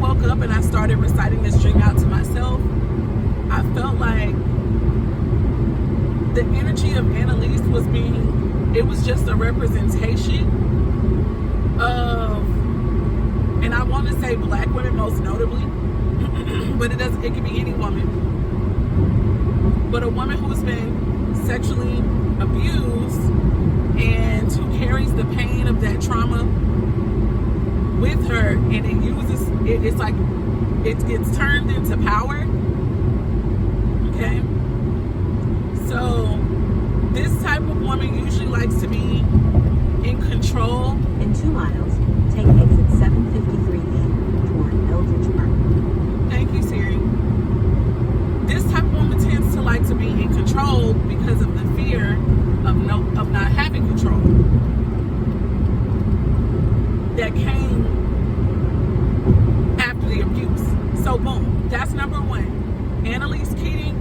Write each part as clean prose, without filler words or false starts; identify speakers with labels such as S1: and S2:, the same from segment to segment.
S1: woke up and I started reciting this dream out to myself, I felt like the energy of Annalise was it was just a representation of, and I want to say black women most notably, but it could be any woman, but a woman who's been sexually abused and who carries the pain of that trauma with her, and it's like it gets turned into power. Okay, so this type of woman usually likes to be in control.
S2: In 2 miles, take exit 753A toward Eldridge Park.
S1: Thank you, Siri. This type of woman tends to like to be in control because of the fear of not having control that came after the abuse. So boom, that's number one. Annalise Keating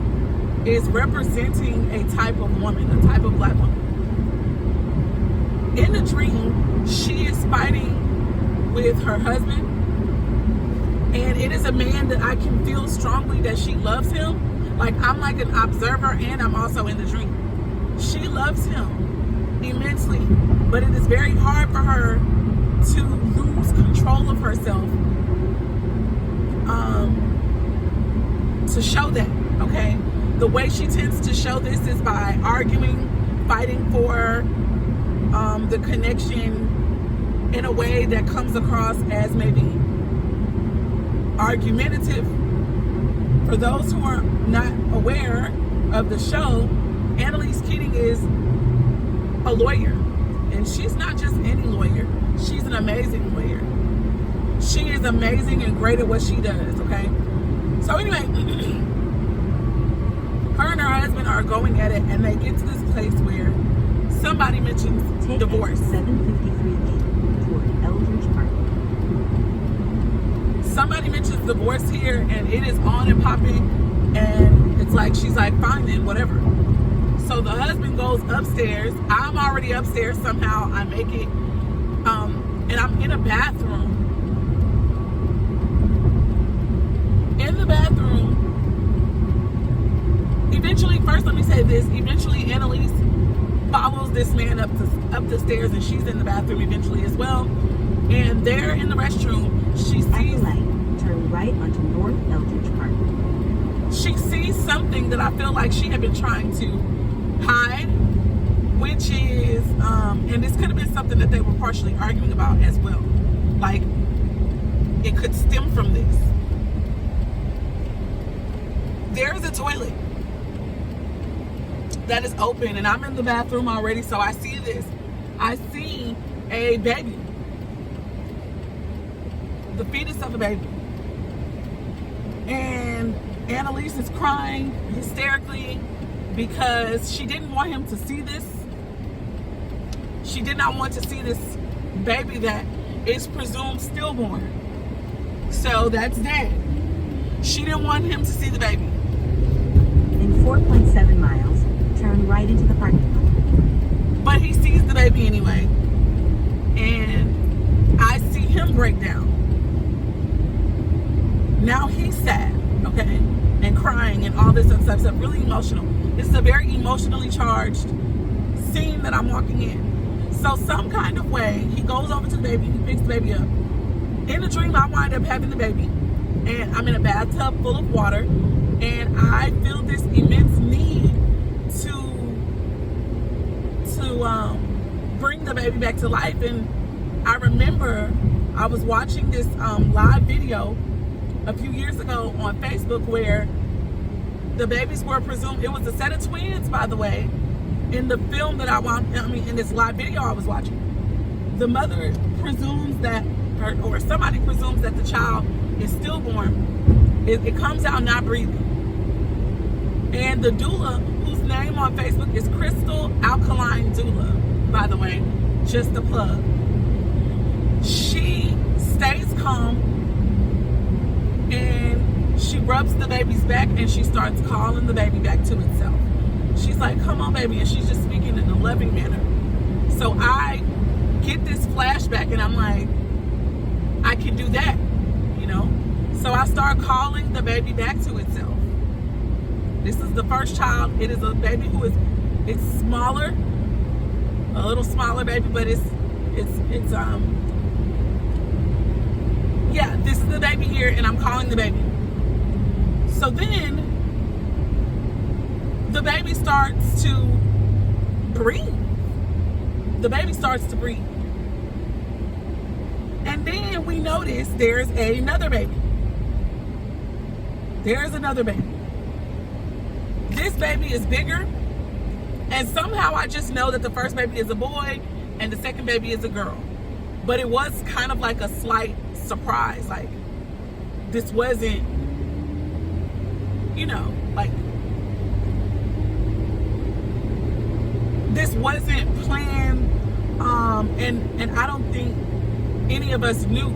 S1: is representing a type of woman, a type of black woman. In the dream, she is fighting with her husband, and it is a man that I can feel strongly that she loves him. Like, I'm like an observer, and I'm also in the dream. She loves him immensely, but it is very hard for her to lose control of herself, to show that, okay? The way she tends to show this is by arguing, fighting for the connection in a way that comes across as maybe argumentative. For those who are not aware of the show, Annalise Keating is a lawyer, and she's not just any lawyer. She's an amazing lawyer. She is amazing and great at what she does, okay? So anyway, her and her husband are going at it, and they get to this place where somebody mentions divorce.
S2: 753A toward Eldridge Park.
S1: Somebody mentions divorce here, and it is on and popping, and it's like, she's like, fine then, whatever. So the husband goes upstairs. I'm already upstairs somehow. I make it, and I'm in a bathroom. In the bathroom, eventually, first let me say this, eventually Annalise follows this man up the stairs, and she's in the bathroom eventually as well. And there in the restroom, she sees...
S2: At the light, turn right onto North Eldridge Park.
S1: She sees something that I feel like she had been trying to hide, which is, and this could have been something that they were partially arguing about as well. Like, it could stem from this. There's a toilet that is open, and I'm in the bathroom already, so I see this. I see a baby, the fetus of a baby, and Annalise is crying hysterically because she didn't want him to see this. She did not want to see this baby that is presumed stillborn. So that's dead. She didn't want him to see the baby.
S2: In 4.7 miles, turn right into the parking lot.
S1: But he sees the baby anyway. And I see him break down. Now he's sad, okay? And crying and all this other stuff, really emotional. It's a very emotionally charged scene that I'm walking in. So some kind of way, he goes over to the baby, he picks the baby up. In the dream, I wind up having the baby. And I'm in a bathtub full of water. And I feel this immense need to bring the baby back to life. And I remember I was watching this live video a few years ago on Facebook where the babies were presumed, it was a set of twins, by the way, in the film that in this live video I was watching. The mother presumes that, or somebody presumes that the child is stillborn. It comes out not breathing. And the doula, whose name on Facebook is Crystal Alkaline Doula, by the way, just a plug. She stays calm, and she rubs the baby's back, and she starts calling the baby back to itself. She's like, come on, baby, and she's just speaking in a loving manner. So I get this flashback, and I'm like, I can do that, you know? start calling the baby back to itself. This is the first child. It is a baby who is, it's smaller, a little smaller baby, but yeah, this is the baby here, and I'm calling the baby. So then the baby starts to breathe. The baby starts to breathe. And then we notice there's another baby. There's another baby. This baby is bigger. And somehow I just know that the first baby is a boy and the second baby is a girl. But it was kind of like a slight surprise. Like, this wasn't, you know, like, this wasn't planned. And I don't think any of us knew.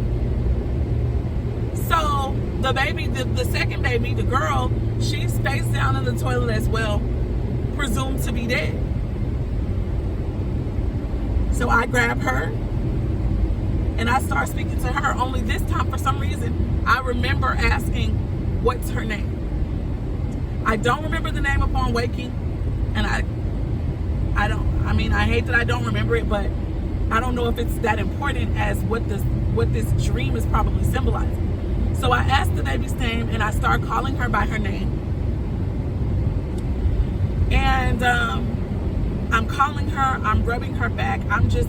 S1: So the baby, the second baby, the girl, she's face down in the toilet as well, presumed to be dead. So I grab her and I start speaking to her. Only this time, for some reason, I remember asking, what's her name? I don't remember the name upon waking, and I hate that I don't remember it, but I don't know if it's that important as what this dream is probably symbolizing. So I asked the baby's name and I start calling her by her name. And I'm calling her, I'm rubbing her back, I'm just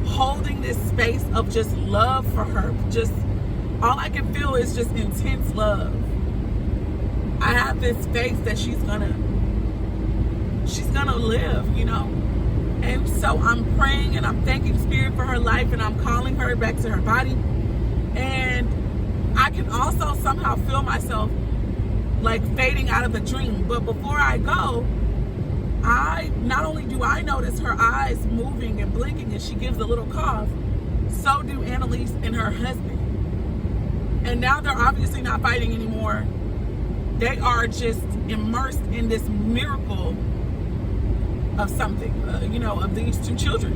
S1: holding this space of just love for her. Just, all I can feel is just intense love. I have this faith that she's gonna live, you know. And so I'm praying and I'm thanking Spirit for her life, and I'm calling her back to her body. And I can also somehow feel myself like fading out of the dream. But before I go, not only do I notice her eyes moving and blinking and she gives a little cough, so do Annalise and her husband. And now they're obviously not fighting anymore. They are just immersed in this miracle of something, you know, of these two children.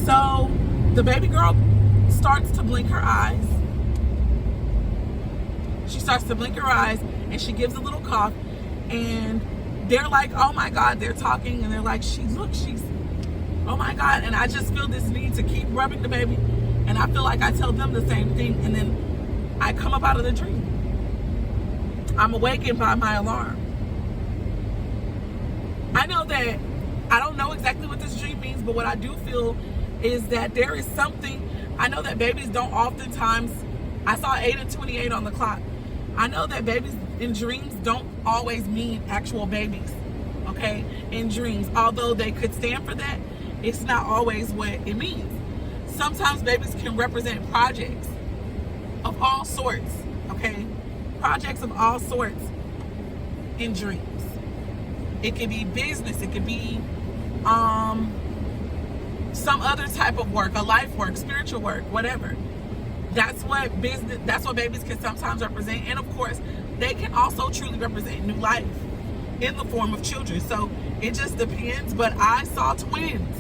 S1: So the baby girl starts to blink her eyes. She starts to blink her eyes and she gives a little cough, and they're like, oh my God, they're talking and they're like, she's, oh my God. And I just feel this need to keep rubbing the baby, and I feel like I tell them the same thing, and then I come up out of the dream. I'm awakened by my alarm. I know that I don't know exactly what this dream means, but what I do feel is that there is something. I know that babies don't oftentimes, I saw 8:28 on the clock. I know that babies in dreams don't always mean actual babies, okay? In dreams, although they could stand for that, it's not always what it means. Sometimes babies can represent projects of all sorts, okay? Projects of all sorts in dreams. It could be business, it could be some other type of work, a life work, spiritual work, whatever. That's what babies can sometimes represent. And of course, they can also truly represent new life in the form of children. So it just depends. But I saw twins.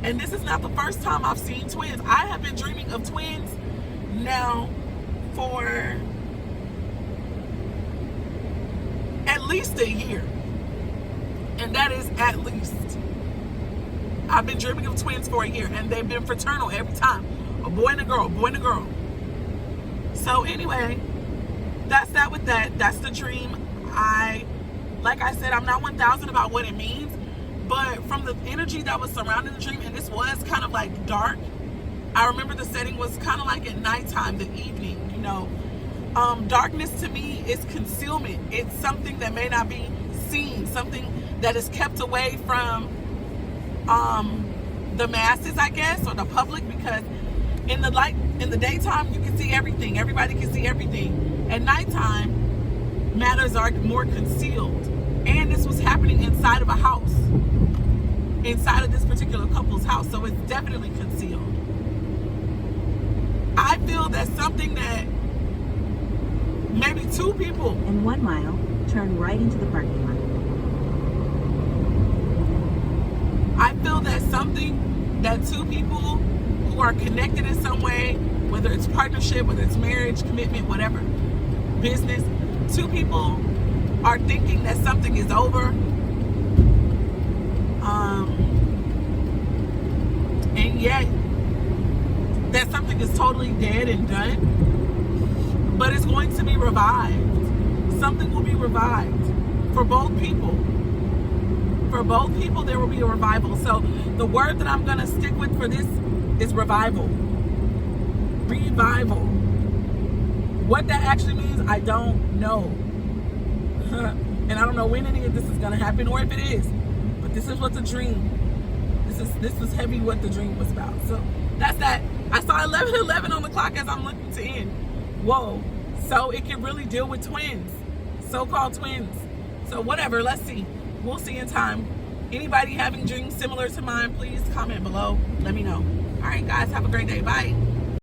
S1: And this is not the first time I've seen twins. I have been dreaming of twins now for at least a year. And that is at least. I've been dreaming of twins for a year, and they've been fraternal every time. A boy and a girl, boy and a girl. So anyway, that's that with that. That's the dream. Like I said, I'm not 1,000 about what it means, but from the energy that was surrounding the dream, and this was kind of like dark. I remember the setting was kind of like at nighttime, the evening, you know. Darkness to me is concealment. It's something that may not be seen, something that is kept away from the masses, I guess, or the public, because in the daytime you can see everything. Everybody can see everything. At nighttime, matters are more concealed. And this was happening inside of a house, inside of this particular couple's house, so it's definitely concealed. I feel that something that maybe two people.
S2: In 1 mile, turn right into the parking lot.
S1: I feel that something that two people who are connected in some way, whether it's partnership, whether it's marriage, commitment, whatever, business. Two people are thinking that something is over, and yet that something is totally dead and done, but it's going to be revived. Something will be revived for both people. For both people, there will be a revival. So the word that I'm going to stick with for this is revival. Revival. What that actually means, I don't know. And I don't know when any of this is going to happen or if it is. But this is what the dream, this is heavy what the dream was about. So that's that. I saw 11:11 on the clock as I'm looking to end. Whoa. So it can really deal with twins. So-called twins. So whatever, let's see. We'll see in time. Anybody having dreams similar to mine, please comment below. Let me know. All right, guys, have a great day. Bye.